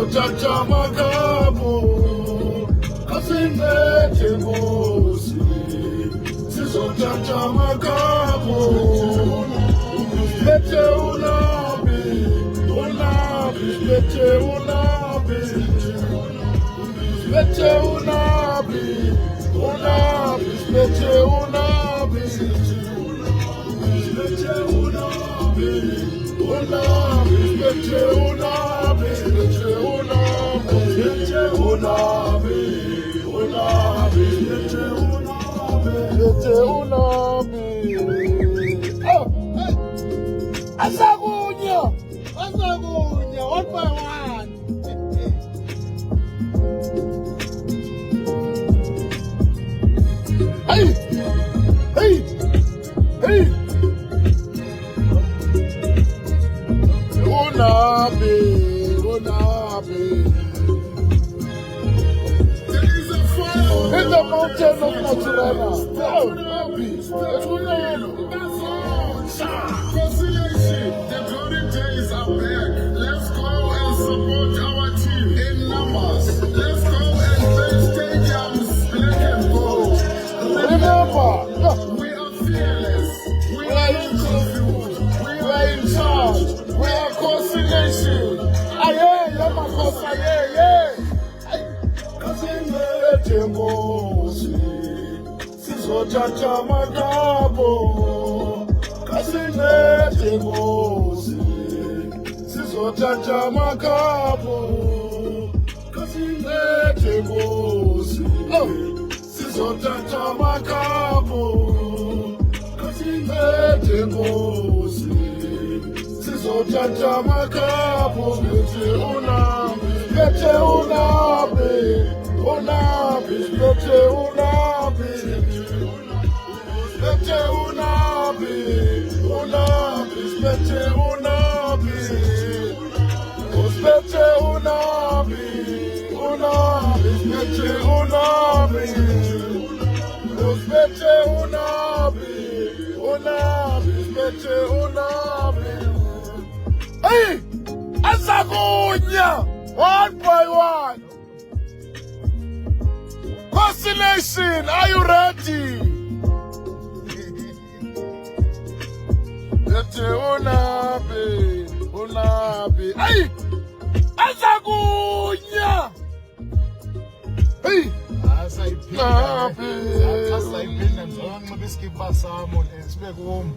Sizothatha amagama kasinethe Nkosi. Sizothatha amagama sibethe unabi, sibethe unabi, sibethe unabi, sibethe unabi, sibethe unabi, sibethe unabi, sibethe unabi, sibethe unabi. Asakunya, one by one. Hey. Unabi. In the mountain of Mozzarella. The glory days are back. Let's go and support our team in numbers. Let's go and play stadiums black and gold. Remember, We are fearless. We are confused. We are in charge. We are conciliation. kasinethe Nkosi. Sizothatha amagama kasinethe Nkosi. Sizothatha amagama kasinethe Nkosi. Sizothatha amagama kasinethe Nkosi. Sizothatha amagama sibethe unabi, sibethe unabi, sibethe unabi, sibethe unabi, sibethe unabi, sibethe unabi, sibethe unabi, sibethe unabi, sibethe unabi. Hey, Asakunya, one by one. Conciliation, are you ready? Sibethe unabi. Hey, Asakunya. Hey, Asayiphinda njengoba besikipha samo sibeke wom.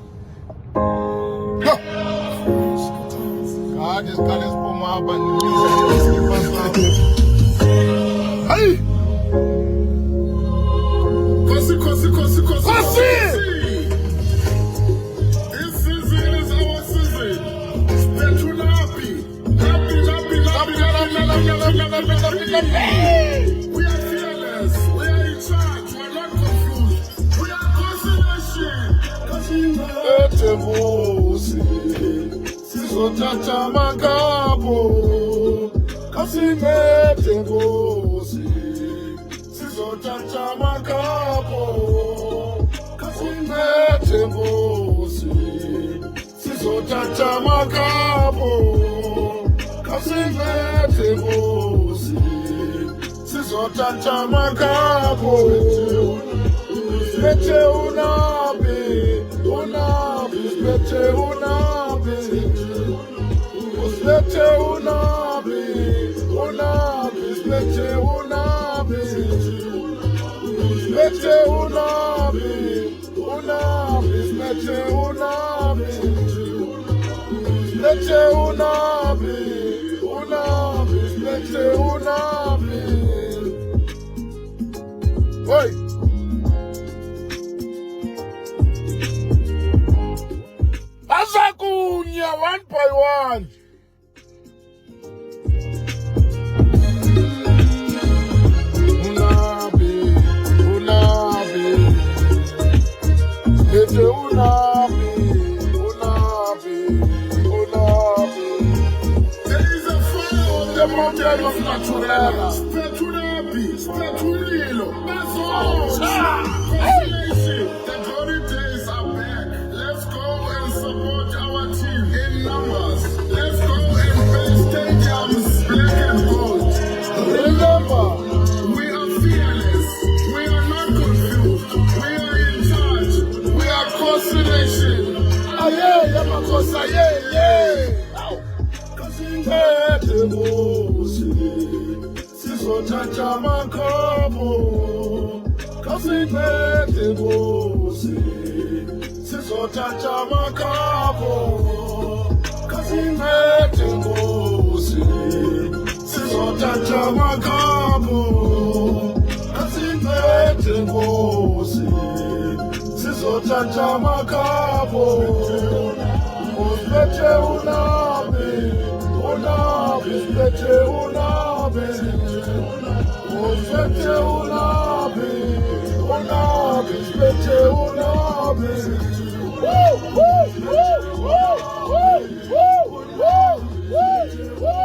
God is calling for my hey. Kosi. Kosi! This season is our season. Spend happy. We are fearless. We are in charge. We are not confused. We are conciliation. Kasinethe Nkosi. Sizothatha amagama kasinethe Nkosi. Sizothatha amagama kasinethe Nkosi. Sizothatha amagama kasinethe Nkosi. Sizothatha amagama sibethe unabi, sibethe unabi, sibethe unabi, sibethe unabi, sibethe unabi, sibethe unabi, sibethe unabi, sibethe unabi. Oi. Asakunya, one by one. Unabi. Sibethe unabi. There is a fire on The mountain of Mozzarella. Spend that's all. Conciliation. The glory days are back. Let's go and support our team in numbers. Let's go and play stadiums black and gold. Ngozi, sizothatha amakhambo. Kasincede Ngozi, sizothatha amakhambo. Kasincede Ngozi, sizothatha amakhambo. Usiphethe unabe, unabe, usiphethe unabe. Usiphethe unabe, unabe, usiphethe unabe. Woo, woo, woo, woo, woo, woo, woo, woo.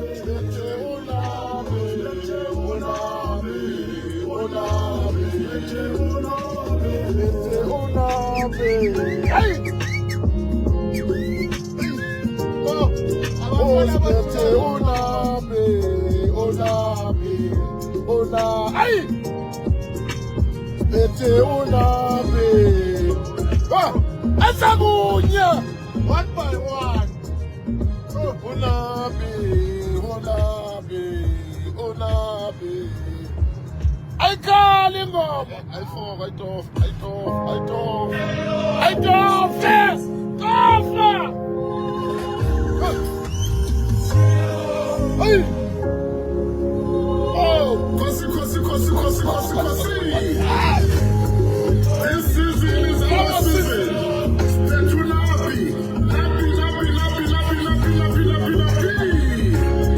Usiphethe unabe, usiphethe unabe, unabe, usiphethe unabe, usiphethe unabe. Hey! Usiphethe unabe, unabe, unabe. Ay! Usiphethe unabe. Asakunya! One by one. Unabe, unabe, unabe. Ayikhala ingoma. Ayifaka, ayitofa. Tofa! Hey! Oh, Kosi. This season is our season. Stay to Nabi.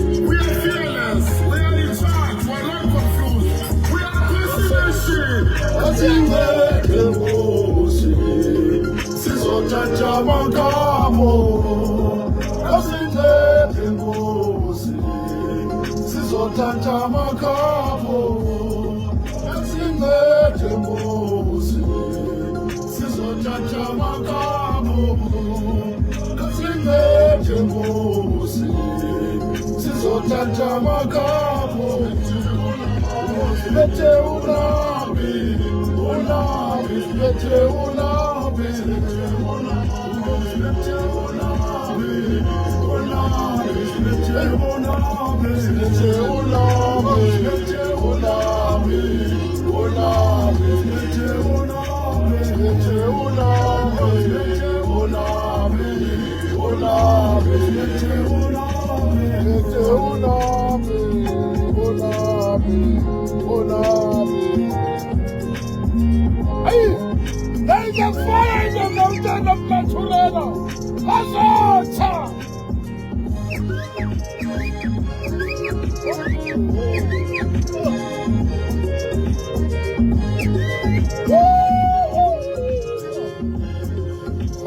We are fearless. We are in charge. We are not confused. We are destination. Kasincede Ngozi, sizothatha amakhambo. Kasincede Ngozi, sizothatha amakhambo. Kasincede Ngozi, sizothatha amakhambo. Kasincede Ngozi, sizothatha amakhambo. Usiphethe unabe, unabe, usiphethe unabe. Usiphethe unabe, unabe, usiphethe unabe. Usiphethe unabe, usiphethe unabe, unabe, usiphethe unabe. Usiphethe unabe, usiphethe unabe, unabe, usiphethe unabe. Usiphethe unabe, unabe. Hey! There is a fire in the mountain of Maturena. Azotha!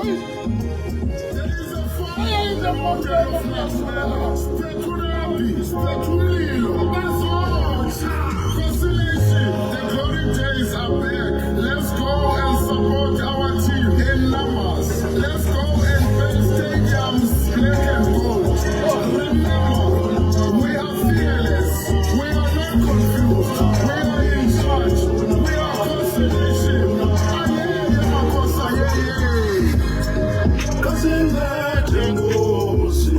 There is a fire in the mountain of Maturena. Stay to Nabi, stay to Lilo. Azotha! Consolation, the glory days are back. Let's go and support our team in numbers. Let's go and paint stadiums black and gold. Remember, we are fearless. We are not confused. We are in charge. We are consolation. Kasincede Ngozi,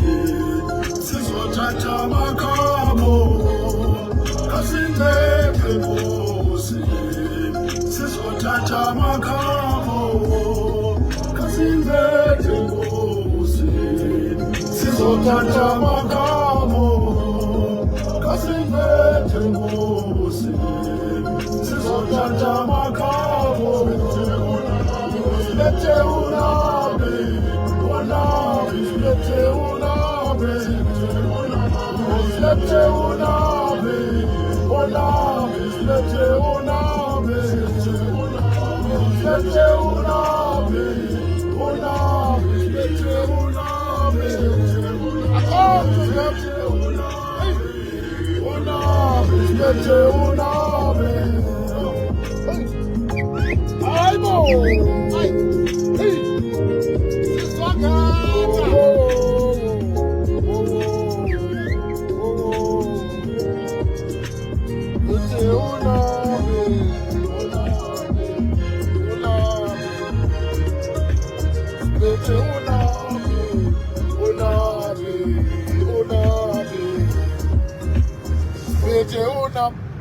sizothatha amakhambo. Kasincede Ngozi, sizothatha amakhambo. Kasincede Ngozi, sizothatha amakhambo. Kasincede Ngozi, sizothatha amakhambo. Usiphethe unabe, unabe, usiphethe unabe. Usiphethe unabe, unabe, usiphethe unabe. Usiphethe unabe, unabe, usiphethe unabe. Usiphethe unabe, usiphethe unabe. Hayibo! Hey! Sizwakala!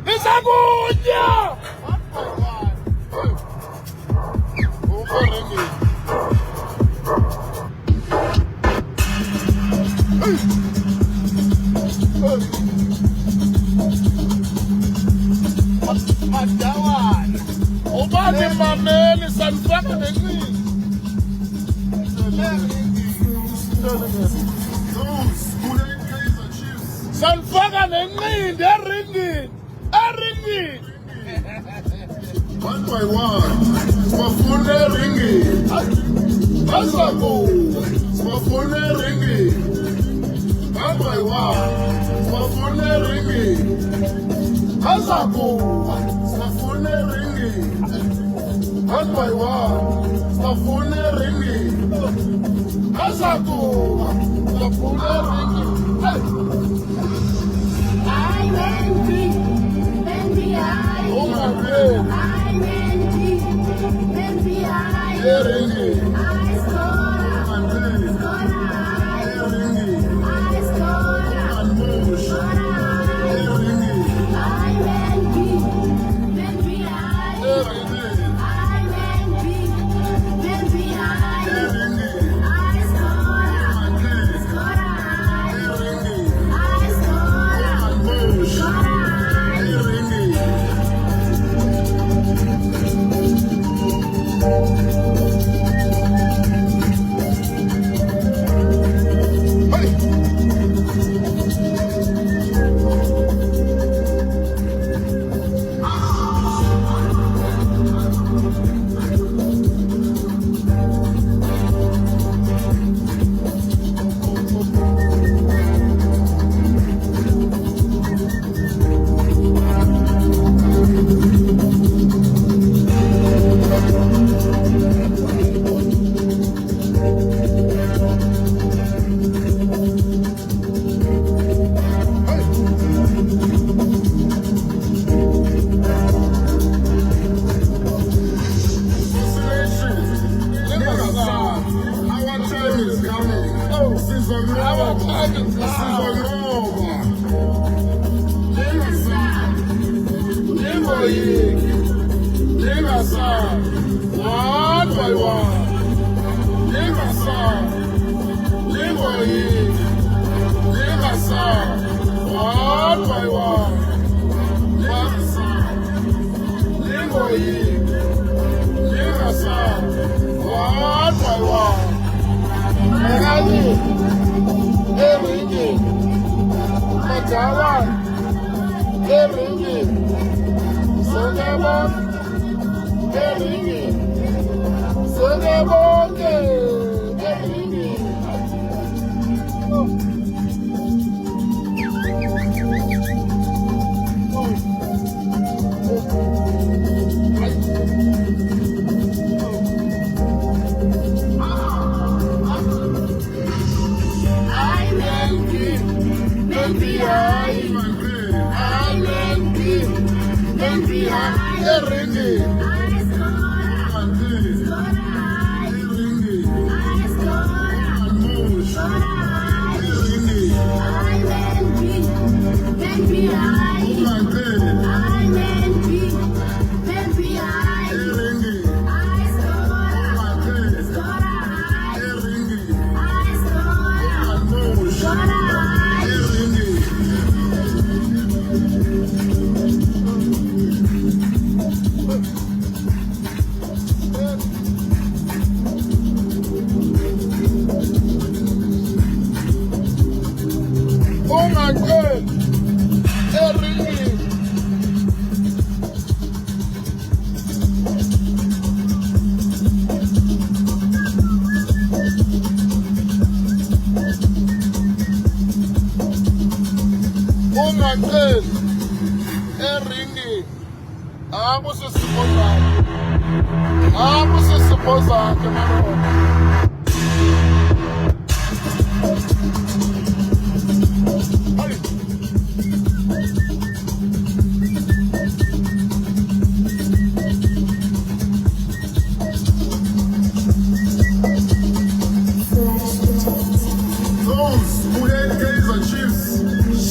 Nisakunya! Ubani mameli sanifaka nenini. Those who hate Kaizer Chiefs. Sanifaka nenini eringini. Eringini. 1 by 1. Sibafune ringi. Azaku. Sibafune ringi. 1 by 1. Sibafune ringi. Azaku. Sibafune ringi. 1 by 1. Sibafune ringi. Azaku. Sibafune ringi. Oh my God. Ringi.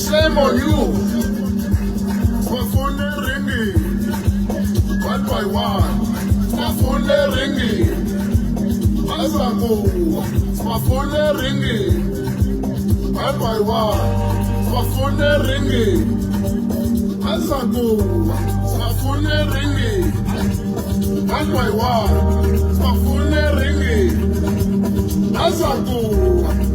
Shame on you. Sibafune ringi. 1 by 1. Sibafune ringi. Azaku. Sibafune ringi. 1 by 1. Sibafune ringi. Azaku. Sibafune ringi. One by one. Stafune ringi. Azakuwa.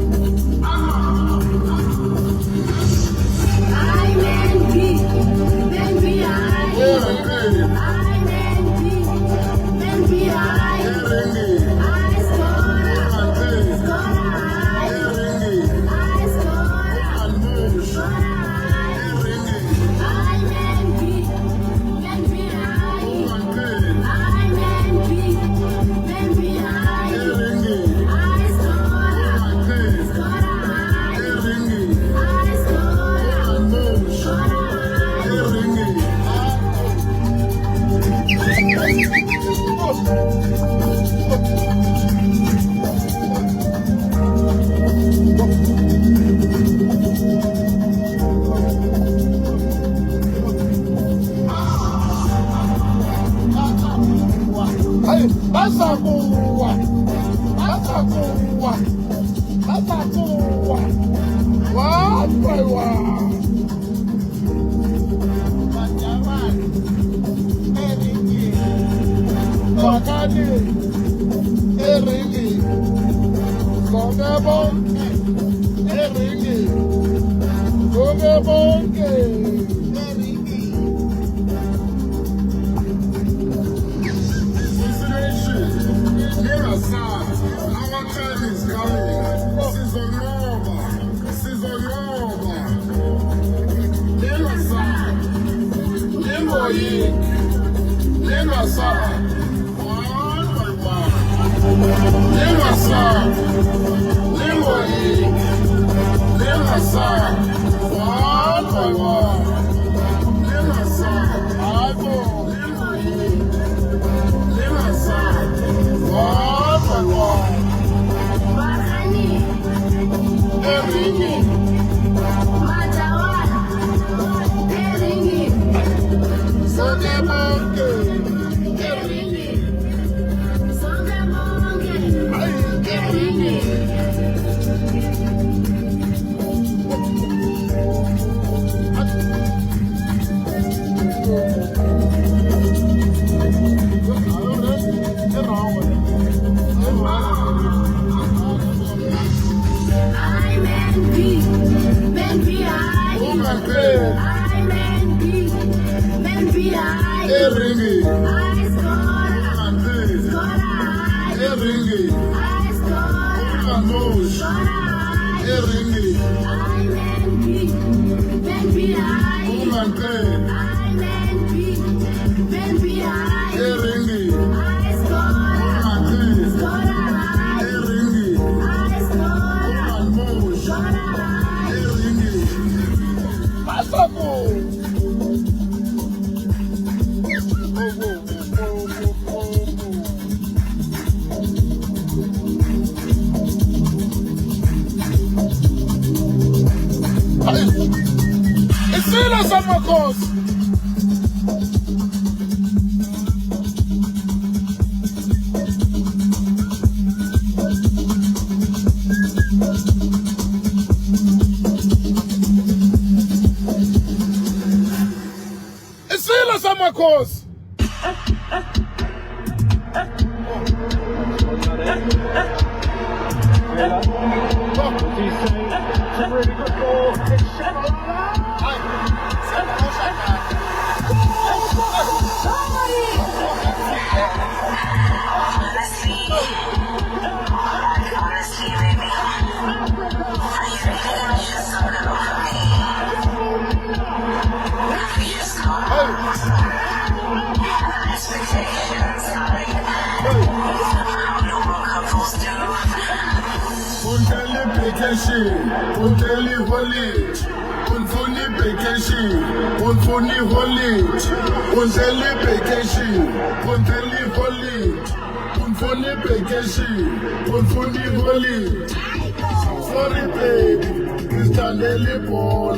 Sorry baby, Christian Daily Paul.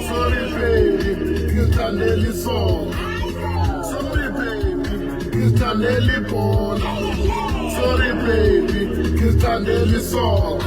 Sorry baby, Christian Daily Song. Sorry baby, Christian Daily Paul. Sorry baby, Christian Daily Song.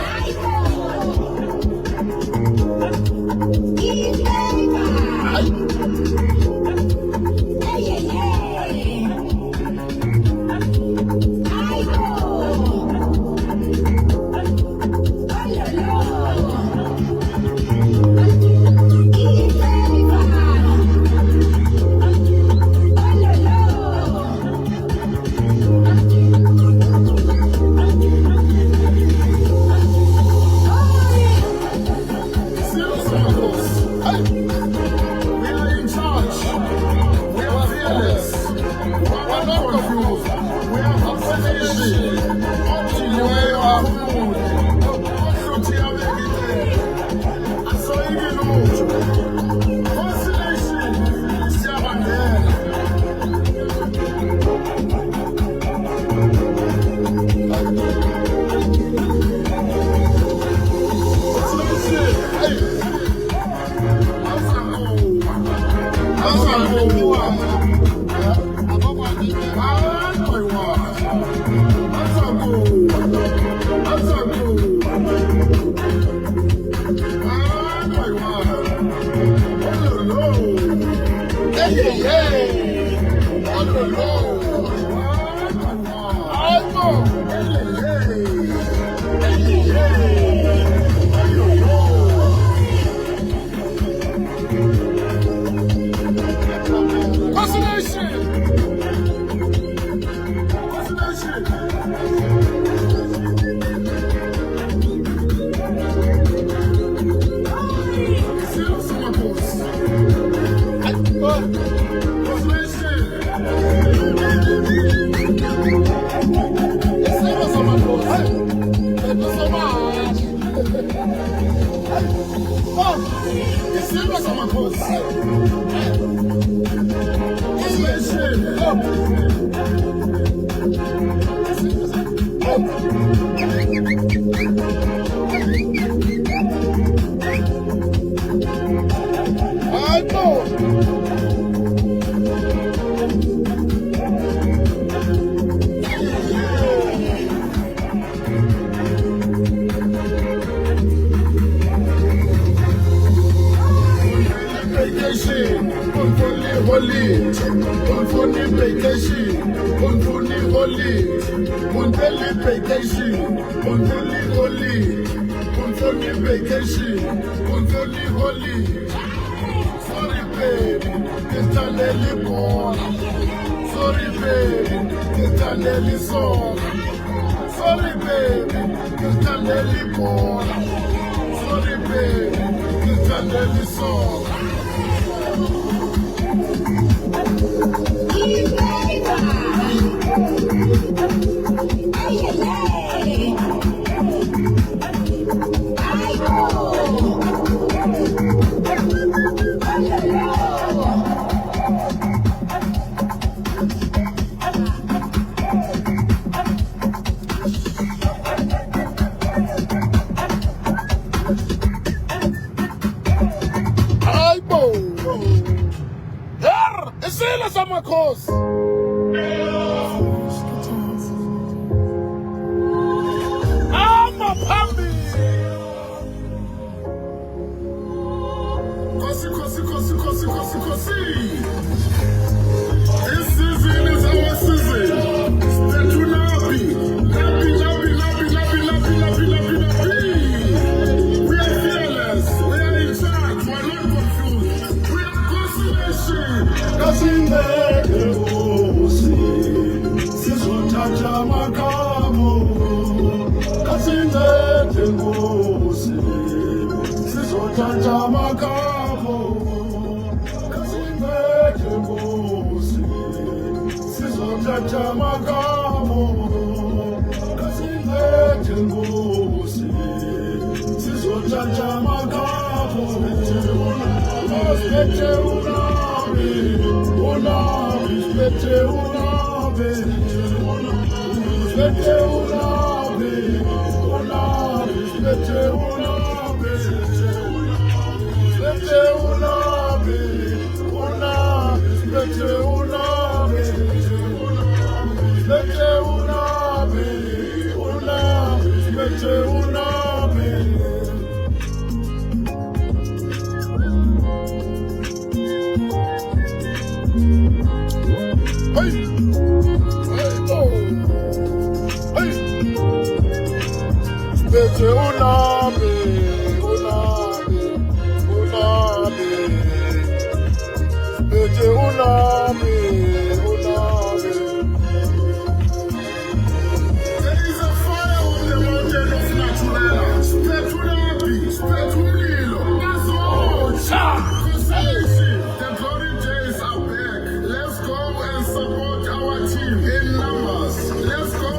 Let's go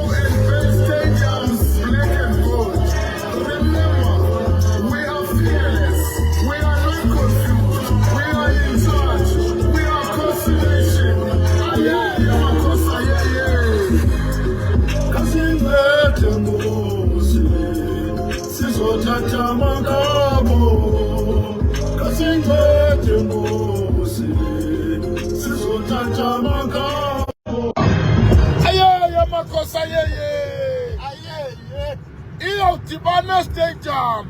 Sizothatha makabo, kasingcede Nkosi. Sizothatha makabo. Ayeye makhosi ayeye. Ayeye. Iyodibana stadium.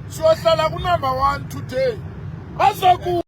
Siyohlala ku number 1 today. Bazoku